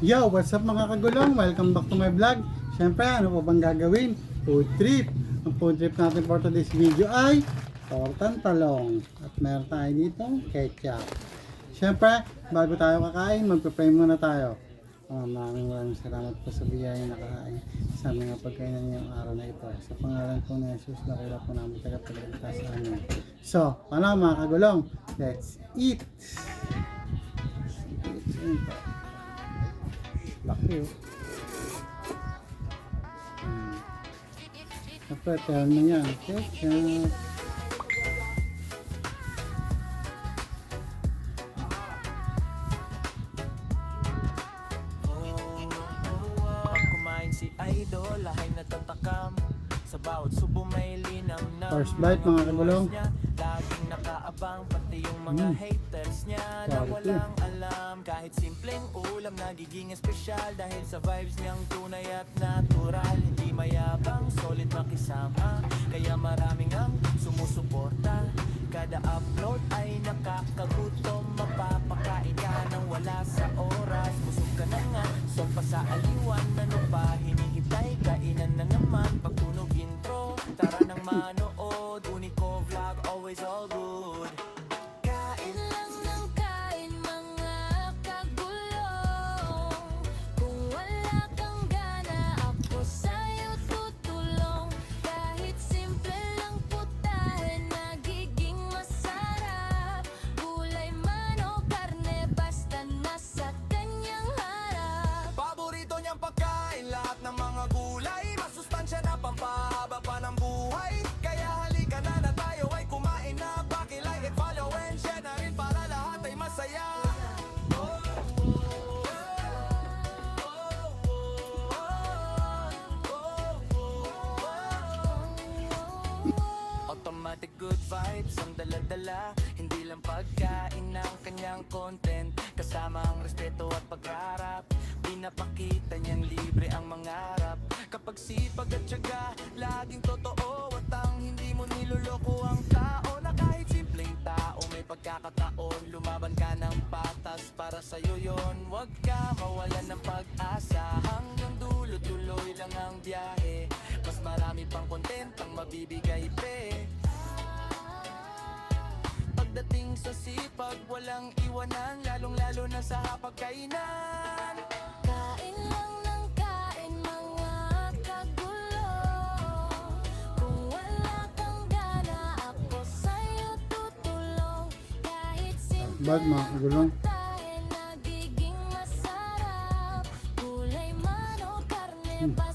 Yo, what's up mga kagulong? Welcome back to my vlog. Siyempre, ano po bang gagawin? Food trip. Ang food trip natin for today's video ay tortang talong. At meron tayo dito, ketchup. Siyempre, bago tayo kakain, magpe-pray muna tayo. Maraming salamat po sa biyaya na kakain sa mga pagkainan ngayong araw na ito. Sa pangalan po ni Jesus, nakula po namin tagapagligtas sa amin. So, paano mga kagulong? Let's eat! Laki oh. Siyempre, tell mo yan. Ketchup. Si Idol ay natatakam sa bawat subo may linang na First bite mga kagulong. laging nakaabang pati yung mga haters niya na walang alam kahit simpleng ulam nagiging espesyal dahil sa vibes niyang tunay at natural hindi mayabang solid makisama kaya maraming ang sumusuporta kada upload ay nakakagutom mapapakain ka nang wala sa oras busog ka na nga so pa sa aliwan ano pa hinihintay kainan na naman pagtunog intro tara nang manood Unico vlog always all good Kain lang ng kain mga kagulong Kung wala kang gana ako sa'yo tutulong Kahit simple lang putahe nagiging masarap Gulay man o karne basta nasa kanyang harap paborito niyang pagkain lahat ng mga gulay masustansya na pampahaba pa ng buhay kaya halika na na tayo ay kumain na pakilike and follow and share na rin para lahat ay masaya automatic good vibes ang dala-dala hindi lang pagkain ng kanyang content kasama ang respeto at pagharap pinapakita niyang libre ang mangarap kapag sipag at tiyaga laging totoo at ang hindi mo niloloko ang tao na kahit simpleng tao may pagkakataon lumaban ka ng patas para sa'yo yon wag ka mawalan ng pag-asa hanggang dulo tuloy lang ang biyahe mas marami pang content ang mabibigay pe pagdating sa sipag walang iwanan lalong lalo na sa hapagkainan Kain lang ng kain mga kagulong Kung wala kang gana ako sa'yo tutulong Kahit simple Bad mga kagulong. putahe nagiging masarap Gulay man o karne basta